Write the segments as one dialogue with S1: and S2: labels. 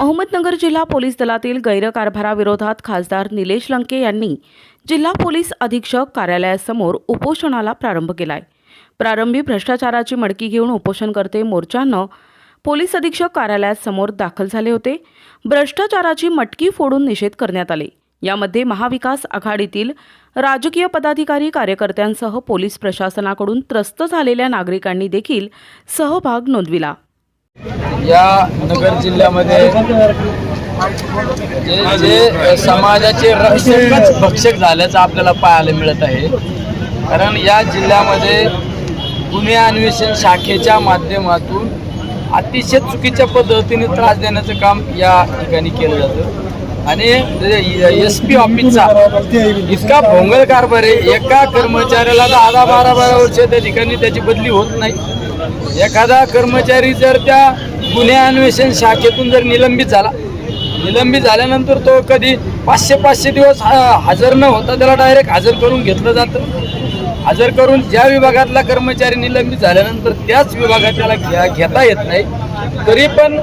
S1: अहमदनगर जिल्हा पोलीस दलातील गैरकारभाराविरोधात खासदार निलेश लंके यांनी जिल्हा पोलीस अधीक्षक कार्यालयासमोर उपोषणाला प्रारंभ केलाय। प्रारंभी भ्रष्टाचाराची मडकी घेऊन उपोषणकर्ते मोर्चानं पोलीस अधीक्षक कार्यालयासमोर दाखल झाले होते। भ्रष्टाचाराची मटकी फोडून निषेध करण्यात आले। यामध्ये महाविकास आघाडीतील राजकीय पदाधिकारी कार्यकर्त्यांसह पोलीस प्रशासनाकडून त्रस्त झालेल्या नागरिकांनी देखील सहभाग नोंदविला।
S2: या नगर जिल्ह्यामध्ये जे समाजाचे रक्षकच भक्षक झाल्याचं आपल्याला पाहायला मिळत आहे। कारण या जिल्ह्यामध्ये गुन्हे अन्वेषण शाखेच्या माध्यमातून अतिशय चुकीच्या पद्धतीने त्रास देण्याचं काम या ठिकाणी केलं जातं आणि SP ऑफिसचा इतका भोंगळ कारभार आहे। एका कर्मचाऱ्याला 10-12 वर्ष त्या ठिकाणी त्याची बदली होत नाही। एखादा कर्मचारी जर त्या गुन्हे अन्वेषण शाखेतून जर निलंबित झाल्यानंतर तो कधी 500 दिवस हजर न होता त्याला डायरेक्ट हजर करून घेतलं जातं। हजर करून ज्या विभागातला कर्मचारी निलंबित झाल्यानंतर त्याच विभागात त्याला घेता येत नाही, तरी पण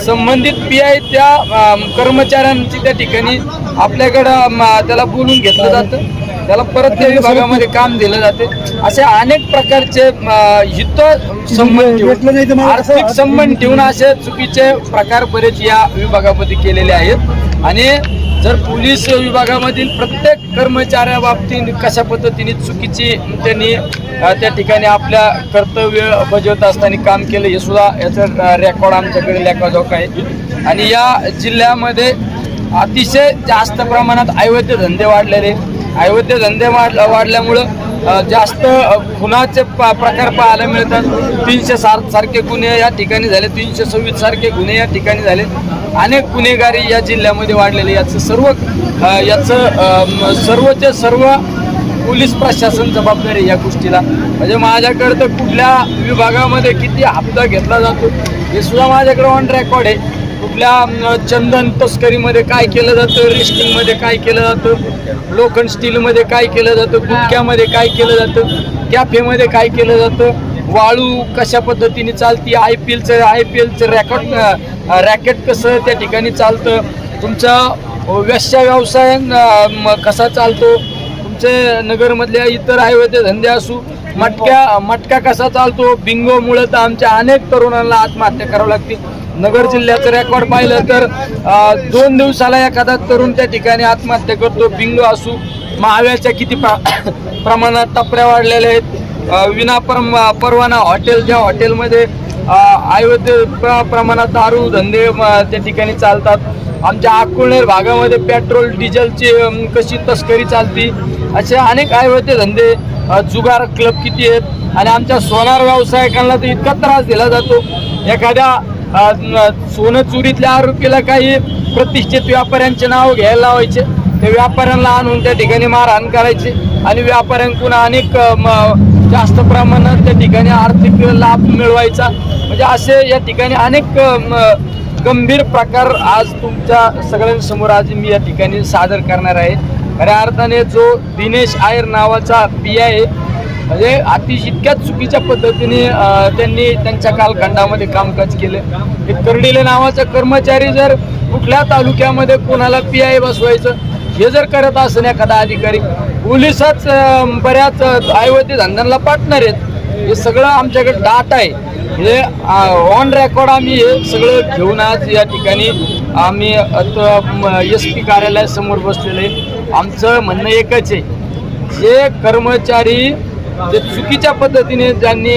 S2: संबंधित PI त्या कर्मचाऱ्यांची त्या ठिकाणी आपल्याकडं त्याला बोलून घेतलं जातं, त्याला परत त्या विभागामध्ये काम दिलं जाते। असे अनेक प्रकारचे हित संबंध आर्थिक संबंध ठेवून असे चुकीचे प्रकार बरेच या विभागामध्ये केलेले आहेत। आणि जर पोलीस विभागामधील प्रत्येक कर्मचाऱ्याबाबतीत कशा पद्धतीने चुकीची त्यांनी त्या ठिकाणी आपल्या कर्तव्य बजावत असताना काम केलं हे सुद्धा याचं रेकॉर्ड आमच्याकडे लेखाजोख आहे। आणि या जिल्ह्यामध्ये अतिशय जास्त प्रमाणात अवैध धंदे वाढलेले, अवैध धंदे वाढल्यामुळं जास्त खुनाचे प्रकार पाहायला मिळतात। 307 सारखे गुन्हे या ठिकाणी झाले, 326 सारखे गुन्हे या ठिकाणी झाले। अनेक गुन्हेगारी या जिल्ह्यामध्ये वाढलेले, याचं सर्वचे सर्व पोलीस प्रशासन जबाबदार आहे या गोष्टीला। म्हणजे माझ्याकडे तर कुठल्या विभागामध्ये किती हप्ता घेतला जातो हे सुद्धा माझ्याकडे ऑन रेकॉर्ड आहे। कुठल्या चंदन तस्करीमध्ये काय केलं जातं, रिस्टिंगमध्ये काय केलं जातं, लोखंड स्टीलमध्ये काय केलं जातं, गुटख्यामध्ये काय केलं जातं, कॅफेमध्ये काय केलं जातं, वाळू कशा पद्धतीने चालती, IPLचं रॅकेट कसं त्या ठिकाणी चालतं, तुमचा वेश्या व्यवसाय कसा चालतो, तुमचे नगरमधल्या इतर अवैध धंदे असू, मटका कसा चालतो। बिंगोमुळे तर आमच्या अनेक तरुणांना आत्महत्या करावं लागते। नगर जिल्ह्याचं रेकॉर्ड पाहिलं तर 2 दिवसाला एखादा तरुण त्या ठिकाणी आत्महत्या करतो। बिंगो असू, महाव्याच्या किती प्रमाणात टपऱ्या वाढलेल्या आहेत। विना परवाना हॉटेल, ज्या हॉटेलमध्ये अवैध प्रमाणात दारू धंदे त्या ठिकाणी चालतात। आमच्या अकोलेर भागामध्ये पेट्रोल डिझेलची कशी तस्करी चालती, असे अनेक अवैध धंदे, जुगार क्लब किती आहेत। आणि आमच्या सोनार व्यावसायिकांना तर इतका त्रास दिला जातो। एखाद्या सोनं चोरीतल्या आरोपीला काही प्रतिष्ठित व्यापाऱ्यांचे नाव घ्यायला लावायचे, ते व्यापाऱ्यांना आणून त्या ठिकाणी मारहाण करायचे आणि व्यापाऱ्यांकडून अनेक जास्त प्रमाणात त्या ठिकाणी आर्थिक लाभ मिळवायचा। म्हणजे असे या ठिकाणी अनेक गंभीर प्रकार आज तुमच्या सगळ्यांसमोर आज मी या ठिकाणी सादर करणार आहे। खऱ्या अर्थाने जो दिनेश आयर नावाचा PI आहे, म्हणजे अतिशय इतक्याच चुकीच्या पद्धतीने त्यांनी त्यांच्या कालखंडामध्ये कामकाज केलं। एक कर्डिले नावाचा कर्मचारी जर कुठल्या तालुक्यामध्ये कोणाला PI बसवायचं हे जर करत असेल एखादा अधिकारी, पोलिसच बऱ्याच अवैध धंद्यांना पार्टनर आहेत। हे सगळं आमच्याकडे डाटा आहे, हे ऑन रेकॉर्ड आम्ही हे सगळं घेऊन आज या ठिकाणी आम्ही SP कार्यालयासमोर बसलेले। आमचं म्हणणं एकच आहे, जे कर्मचारी जे चुकीच्या पद्धतीने ज्यांनी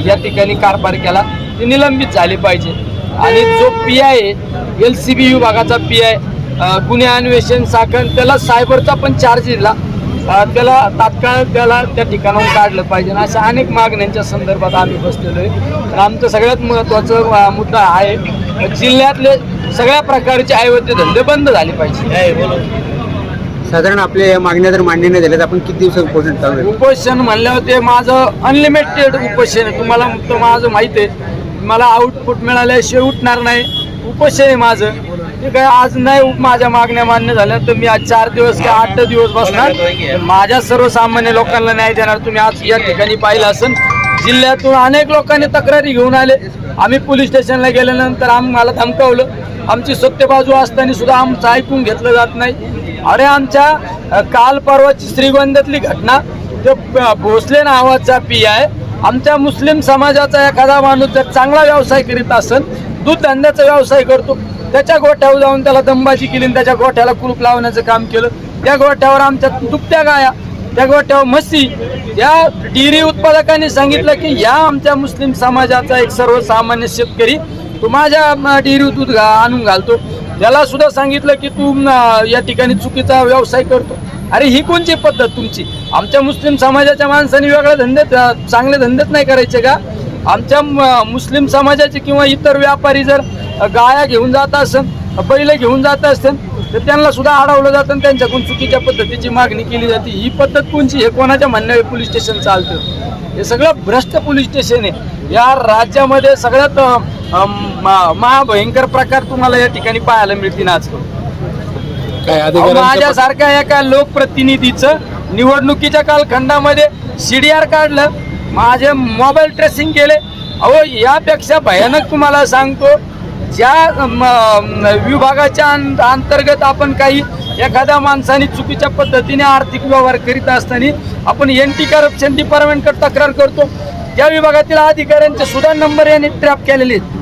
S2: या ठिकाणी कारभार केला ते निलंबित झाले पाहिजे। आणि जो PI आहे, LCB विभागाचा PI, गुन्हे अन्वेषण शाखा, त्याला सायबरचा पण चार्ज दिला, त्याला तात्काळ त्या ठिकाणाहून काढलं पाहिजे। अशा अनेक मागण्यांच्या संदर्भात आम्ही बसलेलो आहे। आमचं सगळ्यात महत्त्वाचा मुद्दा आहे, जिल्ह्यातले सगळ्या प्रकारचे अवैध धंदे बंद झाले पाहिजे।
S3: साधारण आपल्या मागण्या जर मान्य नाही झाल्या तर आपण किती दिवस उपोषण चालू आहे?
S2: उपोषण म्हणल्यावर ते माझं अनलिमिटेड उपोषण आहे। तुम्हाला माझं माहिती आहे, मला आउटपुट मिळाल्याशिवाय उठणार नाही, उपोषण आहे माझं। ते काय आज नाही माझ्या मागण्या मान्य झाल्या तर मी आज 4 दिवस किंवा 8 दिवस बसणार, माझ्या सर्वसामान्य लोकांना न्याय देणार। तुम्ही आज या ठिकाणी पाहिलं असेल, जिल्ह्यातून अनेक लोकांनी तक्रारी घेऊन आले। आम्ही पोलीस स्टेशनला गेल्यानंतर आम्हाला धमकावलं, आमची सत्य बाजू असताना सुद्धा आमचं ऐकून घेतलं जात नाही. अरे आमच्या काल परवाची श्रीगोंद्यातली घटना, ते भोसले नावाचा PI आमच्या मुस्लिम समाजाचा एखादा माणूस जर चांगला व्यवसाय करीत असेल, दूध धंद्याचा व्यवसाय करतो, त्याच्या गोठ्यावर जाऊन त्याला दमबाजी केली आणि त्याच्या गोठ्याला कुलूप लावण्याचं काम केलं. त्या गोठ्यावर आमच्या दुभत्या गाया, त्या गोठ्यावर म्हशी, या डेअरी उत्पादकांनी सांगितलं की या आमच्या मुस्लिम समाजाचा एक सर्वसामान्य शेतकरी तो माझ्या डेअरीत दूध आणून घालतो, त्याला सुद्धा सांगितलं की तू या ठिकाणी चुकीचा व्यवसाय करतो. अरे ही कोणची पद्धत तुमची? आमच्या मुस्लिम समाजाच्या माणसांनी वेगळ्या धंद्यात, चांगले धंदेच नाही करायचे का? आमच्या मुस्लिम समाजाचे किंवा इतर व्यापारी जर गाया घेऊन जात असेल, बैल घेऊन जात असेल, तर त्यांना सुद्धा अडवलं जातं आणि त्यांच्याकडून चुकीच्या पद्धतीची मागणी केली जाते. ही पद्धत कोणची? हे कोणाच्या म्हणण्यावर पोलीस स्टेशन चालतं? हे सगळं भ्रष्ट पोलीस स्टेशन आहे. या राज्यामध्ये सगळ्यात महाभयंकर प्रकार तुम्हाला या ठिकाणी पाहायला मिळतील आजकाल. माझ्यासारख्या एका लोकप्रतिनिधीचं निवडणुकीच्या कालखंडामध्ये CDR काढलं, माझे मोबाईल ट्रेसिंग केले. अहो यापेक्षा भयानक तुम्हाला सांगतो, ज्या विभागाच्या अंतर्गत आपण काही एखाद्या माणसाने चुकीच्या पद्धतीने आर्थिक व्यवहार करीत असताना आपण एंटी करप्शन डिपार्टमेंटकडे तक्रार करतो, त्या विभागातील अधिकाऱ्यांचे सुद्धा नंबर याने ट्रॅप केलेले आहेत.